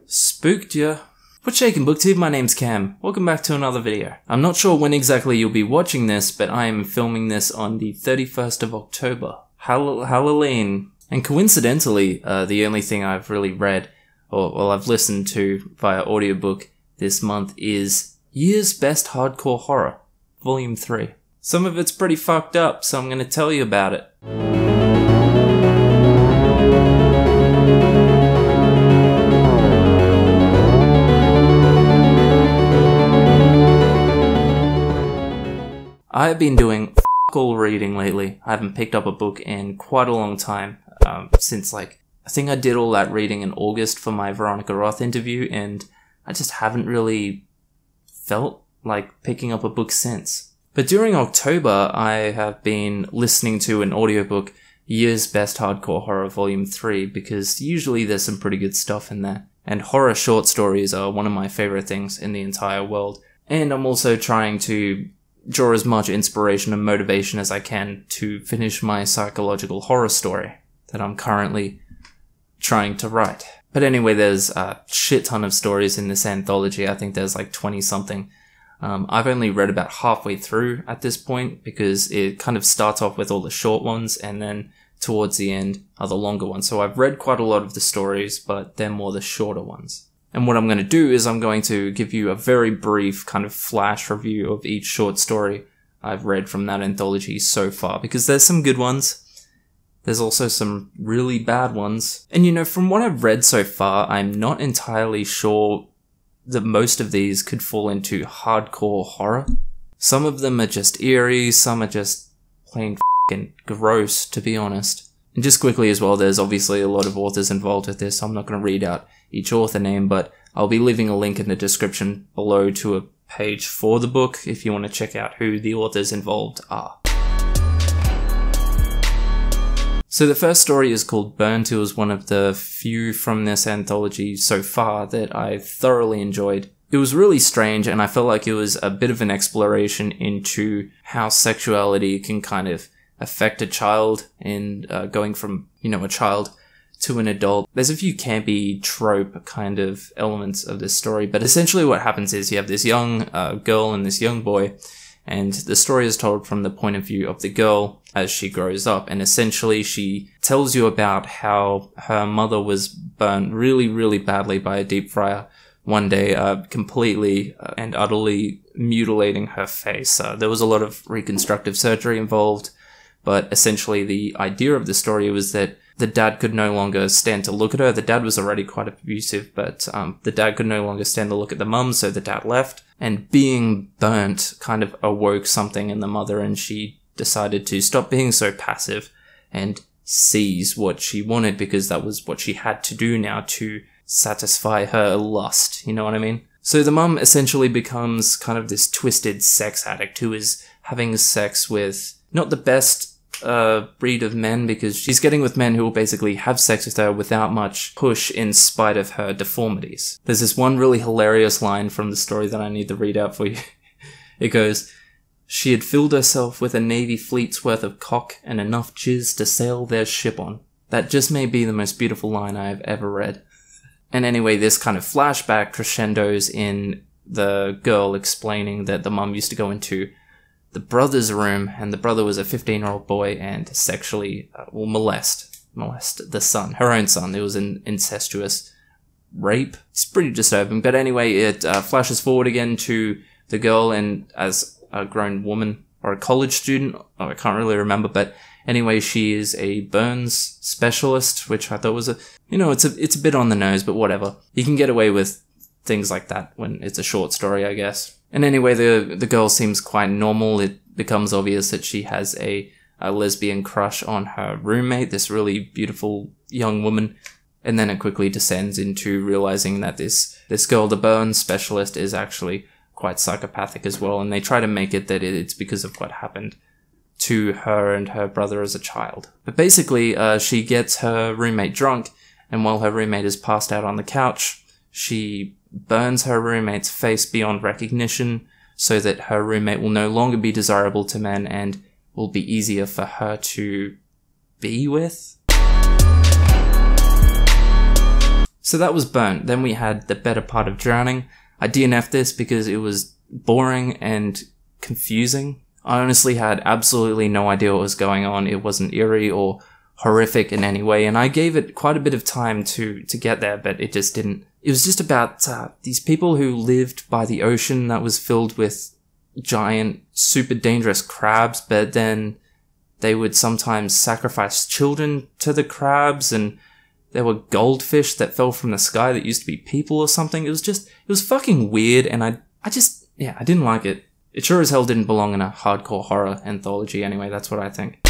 Spooked ya? What's shaking, booktube? My name's Cam. Welcome back to another video. I'm not sure when exactly you'll be watching this, but I am filming this on the 31st of October. Halloween. And coincidentally, the only thing I've really read, or I've listened to via audiobook this month is Year's Best Hardcore Horror, Volume 3. Some of it's pretty fucked up, so I'm gonna tell you about it. I've been doing all reading lately. I haven't picked up a book in quite a long time, since I think I did all that reading in August for my Veronica Roth interview, and I just haven't really felt like picking up a book since. But during October, I have been listening to an audiobook, Year's Best Hardcore Horror Volume 3, because usually there's some pretty good stuff in there. And horror short stories are one of my favorite things in the entire world. And I'm also trying to draw as much inspiration and motivation as I can to finish my psychological horror story that I'm currently trying to write. But anyway, there's a shit ton of stories in this anthology. I think there's like 20 something. I've only read about halfway through at this point because it kind of starts off with all the short ones and then towards the end are the longer ones. So I've read quite a lot of the stories, but they're more the shorter ones. And what I'm going to do is I'm going to give you a very brief kind of flash review of each short story I've read from that anthology so far, because there's some good ones. There's also some really bad ones. And you know, from what I've read so far, I'm not entirely sure that most of these could fall into hardcore horror. Some of them are just eerie, some are just plain f***ing gross, to be honest. And just quickly as well, there's obviously a lot of authors involved with this, so I'm not going to read out each author name, but I'll be leaving a link in the description below to a page for the book if you want to check out who the authors involved are. So the first story is called Burnt. It was one of the few from this anthology so far that I thoroughly enjoyed. It was really strange, and I felt like it was a bit of an exploration into how sexuality can kind of affect a child in going from, you know, a child to an adult. There's a few campy trope kind of elements of this story, but essentially what happens is you have this young girl and this young boy, and the story is told from the point of view of the girl as she grows up, and essentially she tells you about how her mother was burnt really, really badly by a deep fryer one day, completely and utterly mutilating her face. There was a lot of reconstructive surgery involved, but essentially the idea of the story was that the dad could no longer stand to look at her. The dad was already quite abusive, but the dad could no longer stand to look at the mum, so the dad left. And being burnt kind of awoke something in the mother, and she decided to stop being so passive and seize what she wanted, because that was what she had to do now to satisfy her lust, you know what I mean? So the mum essentially becomes kind of this twisted sex addict who is having sex with not the best breed of men, because she's getting with men who will basically have sex with her without much push in spite of her deformities. There's this one really hilarious line from the story that I need to read out for you. It goes, "She had filled herself with a Navy fleet's worth of cock and enough jizz to sail their ship on." That just may be the most beautiful line I have ever read. And anyway, this kind of flashback crescendos in the girl explaining that the mum used to go into the brother's room, and the brother was a 15-year-old boy and sexually molest the son, her own son. It was an incestuous rape. It's pretty disturbing. But anyway, it flashes forward again to the girl, and as a grown woman or a college student, I can't really remember, but anyway, she is a burns specialist, which I thought was it's a bit on the nose, but whatever. You can get away with things like that when it's a short story, I guess. And anyway, the girl seems quite normal. It becomes obvious that she has a lesbian crush on her roommate, this really beautiful young woman. And then it quickly descends into realizing that this girl, the burns specialist, is actually quite psychopathic as well. And they try to make it that it's because of what happened to her and her brother as a child. But basically, she gets her roommate drunk, and while her roommate is passed out on the couch, she burns her roommate's face beyond recognition so that her roommate will no longer be desirable to men and will be easier for her to be with. So that was Burnt. Then we had The Better Part of Drowning. I DNF'd this because it was boring and confusing. I honestly had absolutely no idea what was going on. It wasn't eerie or horrific in any way, and I gave it quite a bit of time to get there, but it just didn't. It was just about these people who lived by the ocean that was filled with giant, super dangerous crabs, but then they would sometimes sacrifice children to the crabs, and there were goldfish that fell from the sky that used to be people or something. It was fucking weird, and I didn't like it. It sure as hell didn't belong in a hardcore horror anthology anyway, that's what I think.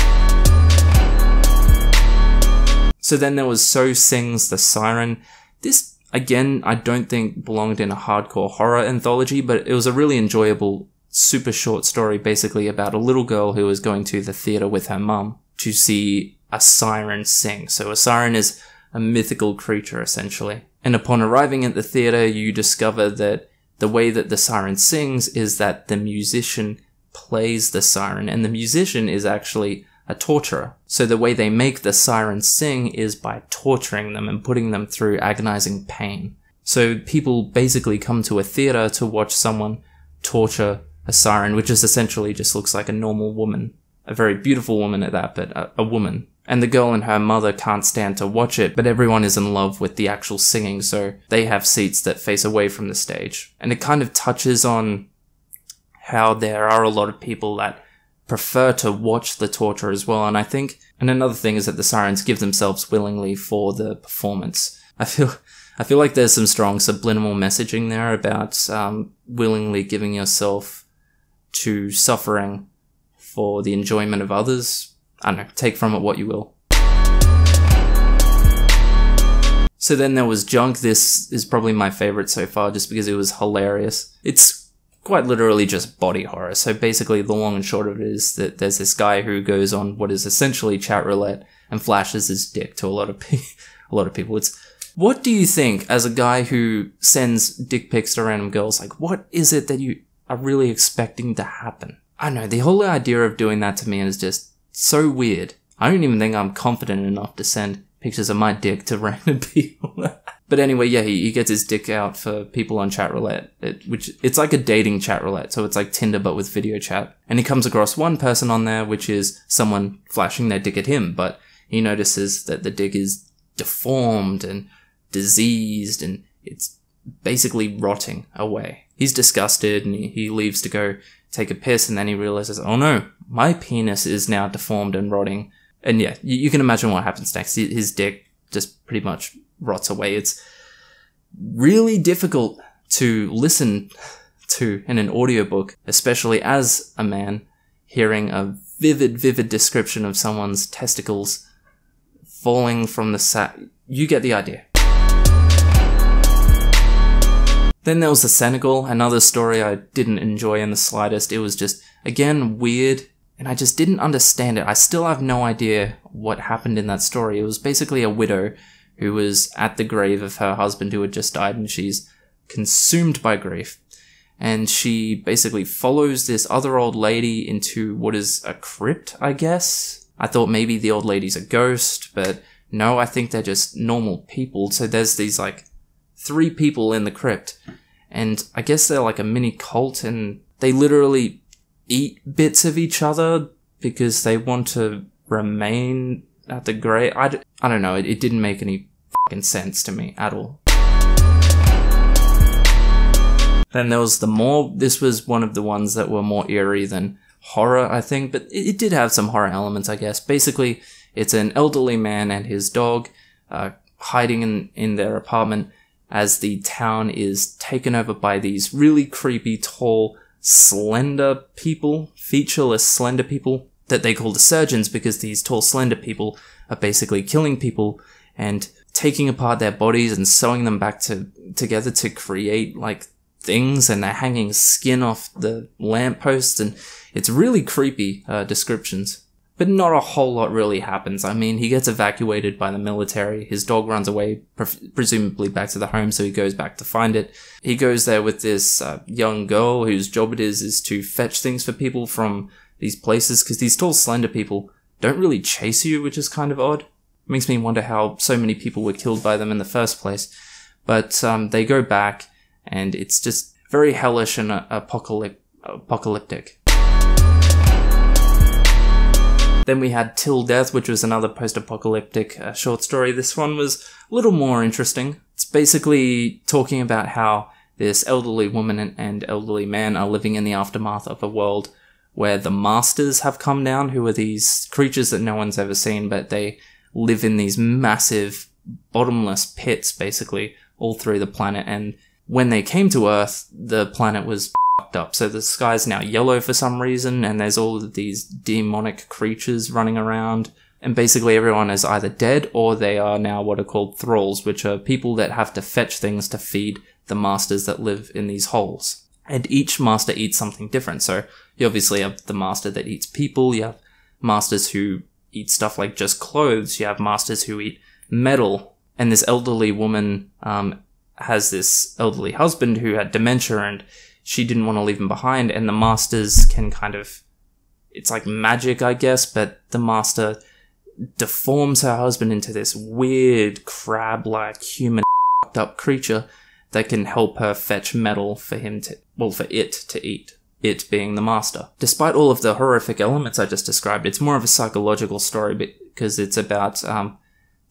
So then there was So Sings the Siren. This, again, I don't think belonged in a hardcore horror anthology, but it was a really enjoyable, super short story basically about a little girl who was going to the theater with her mum to see a siren sing. So a siren is a mythical creature, essentially. And upon arriving at the theater, you discover that the way that the siren sings is that the musician plays the siren, and the musician is actually a torturer. So the way they make the siren sing is by torturing them and putting them through agonizing pain. So people basically come to a theater to watch someone torture a siren, which is essentially just looks like a normal woman. A very beautiful woman at that, but a woman. And the girl and her mother can't stand to watch it, but everyone is in love with the actual singing, so they have seats that face away from the stage. And it kind of touches on how there are a lot of people that prefer to watch the torture as well, and another thing is that the sirens give themselves willingly for the performance. I feel like there's some strong subliminal messaging there about willingly giving yourself to suffering for the enjoyment of others. I don't know, take from it what you will. So then there was Junk. This is probably my favorite so far just because it was hilarious. It's quite literally just body horror. So basically the long and short of it is that there's this guy who goes on what is essentially chat roulette and flashes his dick to a lot of people. What do you think, as a guy who sends dick pics to random girls, like what is it that you are really expecting to happen? I don't know, the whole idea of doing that to me is just so weird. I don't even think I'm confident enough to send pictures of my dick to random people. But anyway, yeah, he gets his dick out for people on chat roulette, which it's like a dating chat roulette, so it's like Tinder but with video chat. And he comes across one person on there, which is someone flashing their dick at him, but he notices that the dick is deformed and diseased and it's basically rotting away. He's disgusted and he leaves to go take a piss, and then he realizes, oh no, my penis is now deformed and rotting. And yeah, you can imagine what happens next. His dick just pretty much rots away. It's really difficult to listen to in an audiobook, especially as a man, hearing a vivid description of someone's testicles falling from the sack. You get the idea. Then there was the Senegal, another story I didn't enjoy in the slightest. It was just, again, weird, and I just didn't understand it. I still have no idea what happened in that story. It was basically a widow who was at the grave of her husband who had just died, and she's consumed by grief. And she basically follows this other old lady into what is a crypt, I guess. I thought maybe the old lady's a ghost, but no, I think they're just normal people. So there's these like 3 people in the crypt, and I guess they're like a mini cult, and they literally eat bits of each other because they want to remain at the grave. I don't know, it didn't make any fucking sense to me at all. Then there was this was one of the ones that were more eerie than horror, I think, but it did have some horror elements, I guess. Basically, it's an elderly man and his dog hiding in their apartment as the town is taken over by these really creepy, tall, slender people, featureless slender people that they call the surgeons, because these tall, slender people are basically killing people and taking apart their bodies and sewing them back together to create like things, and they're hanging skin off the lampposts, and it's really creepy descriptions. But not a whole lot really happens. I mean, he gets evacuated by the military. His dog runs away, presumably back to the home, so he goes back to find it. He goes there with this young girl whose job it is to fetch things for people from these places, because these tall, slender people don't really chase you, which is kind of odd. makes me wonder how so many people were killed by them in the first place. But they go back, and it's just very hellish and apocalyptic. Then we had Till Death, which was another post-apocalyptic short story. This one was a little more interesting. It's basically talking about how this elderly woman and elderly man are living in the aftermath of a world where the masters have come down, who are these creatures that no one's ever seen, but they live in these massive, bottomless pits, basically, all through the planet. And when they came to Earth, the planet was fucked up. So the sky's now yellow for some reason, and there's all of these demonic creatures running around. And basically everyone is either dead, or they are now what are called thralls, which are people that have to fetch things to feed the masters that live in these holes. And each master eats something different. So you obviously have the master that eats people, you have masters who eat stuff like just clothes, you have masters who eat metal, and this elderly woman has this elderly husband who had dementia, and she didn't want to leave him behind, and the masters can kind of, it's like magic, I guess, but the master deforms her husband into this weird crab-like human fucked up creature that can help her fetch metal for him to, well, for it to eat. It being the master. Despite all of the horrific elements I just described, it's more of a psychological story because it's about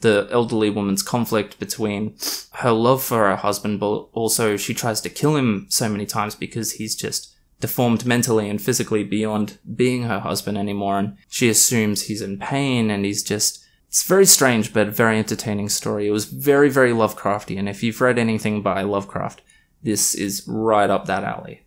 the elderly woman's conflict between her love for her husband, but also she tries to kill him so many times because he's just deformed mentally and physically beyond being her husband anymore, and she assumes he's in pain, and he's just... It's a very strange but very entertaining story. It was very, very Lovecraftian. If you've read anything by Lovecraft, this is right up that alley.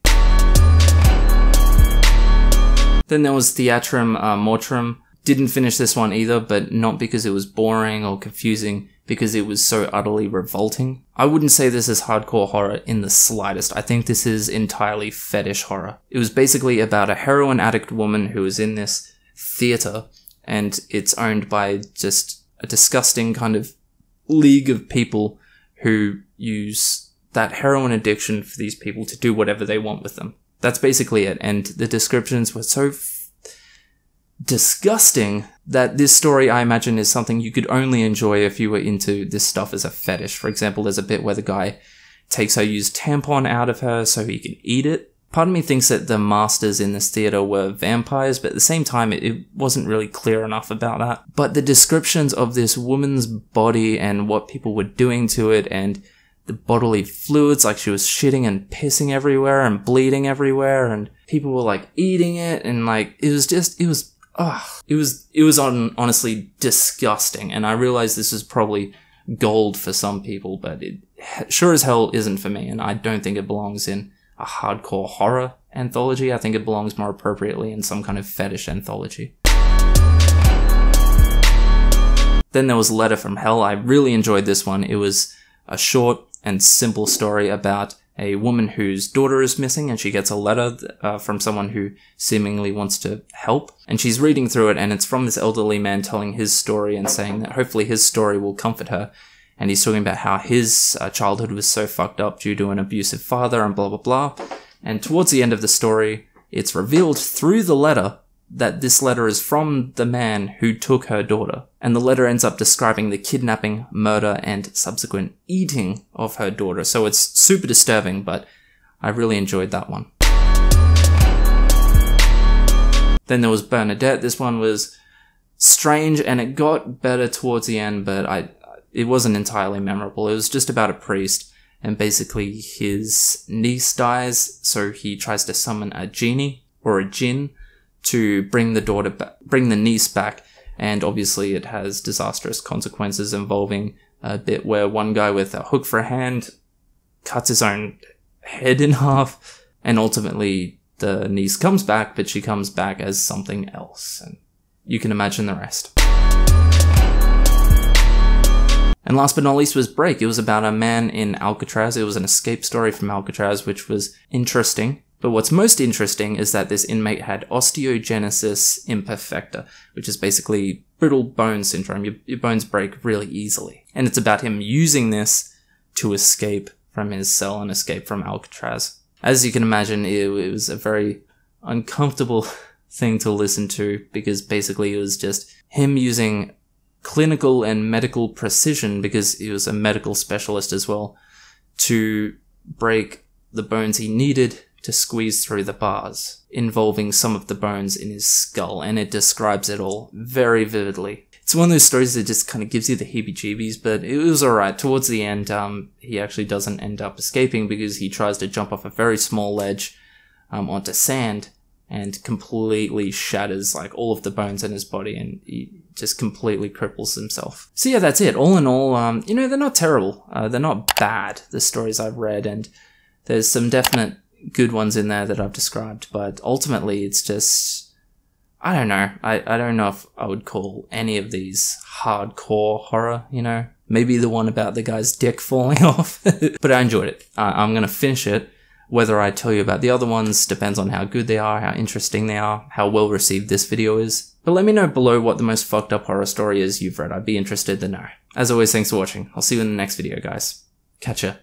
Then there was Theatrum Mortuum. Didn't finish this one either, but not because it was boring or confusing, because it was so utterly revolting. I wouldn't say this is hardcore horror in the slightest. I think this is entirely fetish horror. It was basically about a heroin addict woman who was in this theater, and it's owned by just a disgusting kind of league of people who use that heroin addiction for these people to do whatever they want with them. That's basically it, and the descriptions were so disgusting that this story, I imagine, is something you could only enjoy if you were into this stuff as a fetish. For example, there's a bit where the guy takes her used tampon out of her so he can eat it. Part of me thinks that the masters in this theater were vampires, but at the same time, it wasn't really clear enough about that. But the descriptions of this woman's body and what people were doing to it, and the bodily fluids, like she was shitting and pissing everywhere and bleeding everywhere, and people were like eating it, and like, it was honestly disgusting. And I realize this is probably gold for some people, but it sure as hell isn't for me, and I don't think it belongs in a hardcore horror anthology. I think it belongs more appropriately in some kind of fetish anthology. Then there was Letter from Hell. I really enjoyed this one. It was a short and simple story about a woman whose daughter is missing, and she gets a letter from someone who seemingly wants to help. And she's reading through it, and it's from this elderly man telling his story and saying that hopefully his story will comfort her. And he's talking about how his childhood was so fucked up due to an abusive father and blah, blah, blah. And towards the end of the story, it's revealed through the letter that this letter is from the man who took her daughter. And the letter ends up describing the kidnapping, murder, and subsequent eating of her daughter. So it's super disturbing, but I really enjoyed that one. Then there was Bernadette. This one was strange, and it got better towards the end, but it wasn't entirely memorable. It was just about a priest, and basically his niece dies, so he tries to summon a genie, or a djinn, to bring the niece back, and obviously it has disastrous consequences involving a bit where one guy with a hook for a hand cuts his own head in half, and ultimately the niece comes back, but she comes back as something else, and you can imagine the rest. And last but not least was Break. It was about a man in Alcatraz. It was an escape story from Alcatraz, which was interesting. But what's most interesting is that this inmate had osteogenesis imperfecta, which is basically brittle bone syndrome. Your bones break really easily. And it's about him using this to escape from his cell and escape from Alcatraz. As you can imagine, it was a very uncomfortable thing to listen to, because basically it was just him using clinical and medical precision, because he was a medical specialist as well, to break the bones he needed to squeeze through the bars, involving some of the bones in his skull, and it describes it all very vividly. It's one of those stories that just kind of gives you the heebie-jeebies, but it was alright. Towards the end, he actually doesn't end up escaping because he tries to jump off a very small ledge onto sand and completely shatters like all of the bones in his body, and he just completely cripples himself. So yeah, that's it. All in all, you know, they're not terrible. They're not bad, the stories I've read, and there's some definite good ones in there that I've described, but ultimately it's just, I don't know. I don't know if I would call any of these hardcore horror, you know? Maybe the one about the guy's dick falling off. But I enjoyed it. I'm gonna finish it. Whether I tell you about the other ones depends on how good they are, how interesting they are, how well received this video is. But let me know below what the most fucked up horror story is you've read. I'd be interested to know. As always, thanks for watching. I'll see you in the next video, guys. Catch ya.